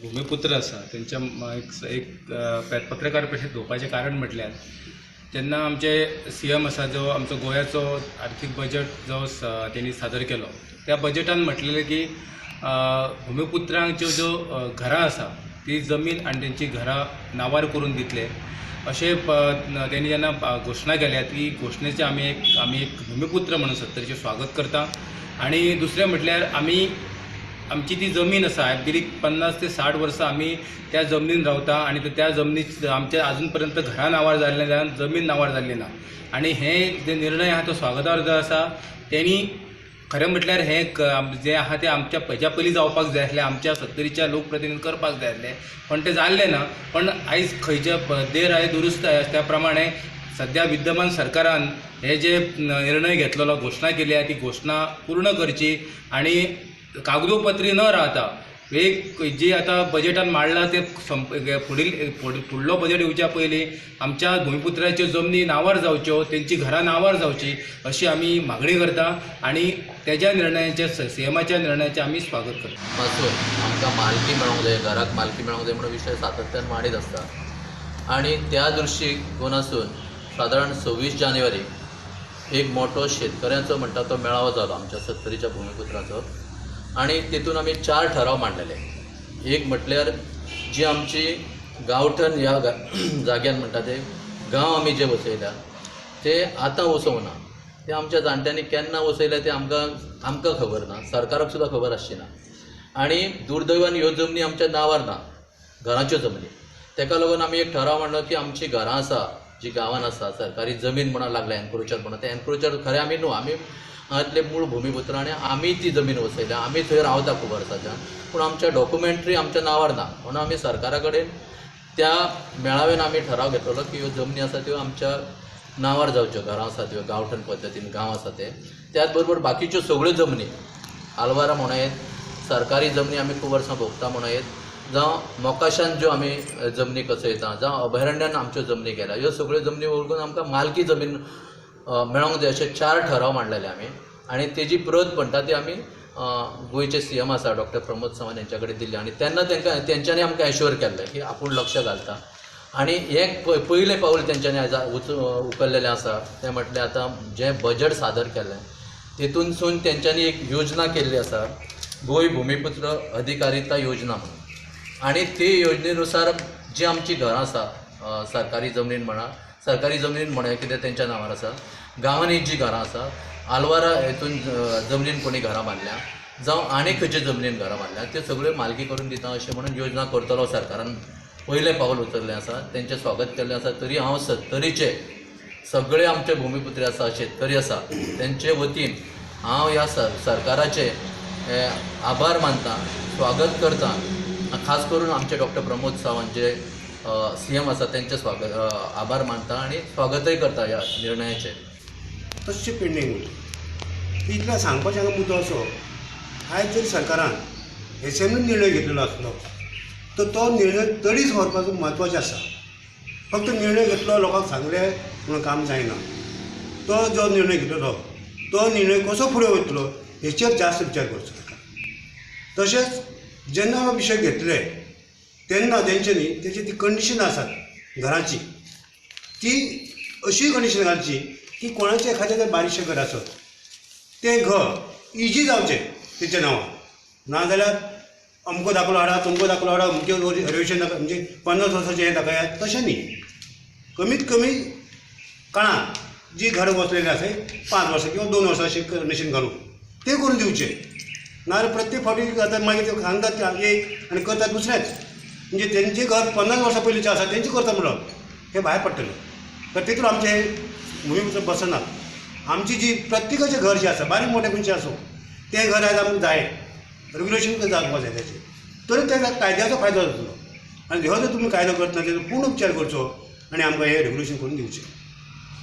भूमिपुत्र आसा त्यांच्या एक पत्रकार परिशद घेवपाचें कारण म्हटल्यार जेन्ना आमचे CM आसा जो आमचो गोंयाचो आर्थीक बजेट जो त्यांनी सादर केलो त्या बजेटान म्हटलेलें की भूमिपुत्रांच्यो ज्यो घरां आसा ती जमीन आनी त्यांची घरां नांवार करून दितले अशें त्यांनी जेन्ना घोशणा केल्या ती घोशणेचें आमी एक भूमिपुत्र म्हणून सत्तरीचें स्वागत करता। आनी दुसरें म्हटल्यार आमची ती जमीन आसा गेली 50 ते 60 वर्सां आमी त्या जमनीन रावता आनी त्या जमनीत आमचे अजून पर्यंत घरां नांवार जाल्ले ना, जमीन नांवार जाल्ली ना। आनी हे जे निर्णय आहा तो स्वागतार्ह आसा। त्यांनी खरें म्हटल्यार हे जे आहा ते आमच्या हेच्या पयलीं जावपाक जाय आसलें, आमच्या सत्तरीच्या लोकप्रतिनिधीन करपाक जाय आसलें, पण ते जाल्लें ना। पण आयज खंयचे देर आय दुरुस्त आय त्या प्रमाणे सद्या विद्यमान सरकारान हे जे निर्णय घेतलेलो घोशणा केली आहे ती घोशणा पूर्ण करची आनी कागदोपत्री न राहता एक जी आता बजेटान मांडला ते फुडलो बजेट येवच्या पयलीं आमच्या भूमिपुत्राच्यो जमनी नांवार जावच्यो, तेंची घरां नांवार जावची अशी आमी मागणी करता आनी तेज्या निर्णयाचे CMच्या निर्णयाचे आमी स्वागत करता। पासून आमकां मालकी मेळोंक जाय, घराक मालकी मेळोंक जाय म्हणून विशय सातत्यान मांडीत आसता आनी त्या दृश्टीक घेवन आसून सादारण 26 जानेवारी एक मोठो शेतकऱ्यांचो म्हणटा तो मेळावो जालो आमच्या सत्तरीच्या भूमिपुत्राचो आनी तितून आमी 4 ठराव मांडलेले। एक म्हटल्यार जी आमची गांवठण ह्या जाग्यान म्हणटा ते गांव आमी जे वसयल्या ते आतां वसोवंक ना, ते आमच्या जाणट्यांनी केन्ना वसयल्या ते आमकां खबर ना, सरकाराक सुद्दां खबर आसची ना आनी दुर्दैवान ह्यो जमनी आमच्या नांवार ना, घराच्यो जमनी। तेका लागून आमी एक ठराव मांडलो की आमची घरां आसा जी गांवान आसा सरकारी जमीन म्हणून लागल्या एनक्रोचर म्हणून, ते एनक्रोचर खरें आमी न्हू, आमी हांगातले मूळ भूमिपुत्र आनी आमी ती जमीन वसयल्या, आमी थंय रावता खूब वर्सांच्यान, पूण आमच्या डॉक्युमेंटरी आमच्या नांवार ना म्हणून आमी सरकारा कडेन त्या मेळाव्यान आमी ठराव घेतलो की ह्यो जमनी आसा त्यो आमच्या नांवार जावच्यो, घरां आसा त्यो गांवठण पद्दतीन गांव आसा ते, त्याच बरोबर बाकीच्यो सगळ्यो जमनी आलवारा म्हणून येत, सरकारी जमनी आमी खूब वर्सां भोगता म्हणून येत, जावं मोकाशान ज्यो आमी जमनी कसयता, जावं अभयारण्यान आमच्यो जमनी गेल्या, ह्यो सगळ्यो जमनी वळखून आमकां मालकी जमीन मेळोंक जाय अशे 4 ठराव मांडलेले आमी आनी तेजी प्रत म्हणटा ती आमी गोंयचे CM आसा डॉ. प्रमोद सावंत यांच्या कडेन दिल्ली आनी तेन्ना तेंच्यांनी आमकां एश्योर केल्लें की आपूण लक्ष घालता आनी एक पयलें पावल तेंच्यांनी आयज उखल्लेलें आसा तें म्हटल्यार आतां जें बजेट सादर केल्लें तितूनसून तेंच्यांनी एक योजना केल्ली आसा गोंय भूमिपुत्र अधिकारिता योजना म्हणून आनी ते योजनेनुसार जी आमची घरां आसा सरकारी जमनीन म्हणा कितें तेंच्या नांवार आसा, गांवांनी जी घरां आसा, आलवारा हेतून जमनीन कोणी घरां बांदल्या जावं आनी खंयचे जमनीन घरां बांदल्या त्यो सगळ्यो मालकी करून दिता अशें म्हणून योजना करतलो सरकारान पयलें पावल उचल्लें आसा, तेंचें स्वागत केल्लें आसा। तरी हांव सत्तरीचे सगळे आमचे भूमिपुत्री आसा, शेतकरी आसा, तेंचे वतीन हांव ह्या सरकाराचे आभार मानता, स्वागत करता, खास करून आमचे डॉ. प्रमोद सावंत जे CM आसा तेंचे आभार मानता आनी स्वागतय करता ह्या निर्णयाचे। तशें पेंडींग उरता इतलें सांगपाचें हांगा मुद्दो असो, आयज जरी सरकारान एसेंब्लीन निर्णय घेतलेलो आसलो तर तो निर्णय तडीच व्हरपाचो म्हत्वाचें आसा। फक्त निर्णय घेतलो लोकांक सांगले म्हणून काम जायना, तो जो निर्णय घेतलो तो निर्णय कसो फुडें वयतलो हेचेर जास्त विचार करचो। तशेंच जेन्ना हो विशय घेतले तेन्ना तेंच्यांनी तेची ती कंडिशन आसात घराची ती अशी कंडिशन घालची की कोणाचें एखादें जर बारीकशें घर आसत तें घर इजी जावचें तेच्या नांवार, नाजाल्यार अमको दाखलो हाडा तुमको दाखलो हाडा म्हणजे रिजर्वेशन म्हणजे 50 वर्साचें हें दाखयात, तशें न्ही। कमीत कमी काळांत जी घरां वचलेलीं आसा 5 वर्सां किंवा 2 वर्सां अशें कंडिशन घालून तें करून दिवचें, नाजाल्यार प्रत्येक फावटी आतां मागीर ते सांगतात एक आनी करतात दुसरेंच, म्हणजे तेंचें घर 50 वर्सां पयलींचें आसा तेंचें करता म्हणून हें भायर पडटलें। तर तितून आमचें भूमिपुत्र बसनात। आमची जी प्रत्येकाचें घर जें आसा बारीक मोठें खंयचें आसूं तें घर आयज आमकां जाय, रेग्युलेशन जावपाक जाय तेजें, तर त्या कायद्याचो फायदो जातलो आनी ह्यो जर तुमी कायदो करतना तेजो पूर्ण उपचार करचो आनी आमकां हें रेग्युलेशन करून दिवचें।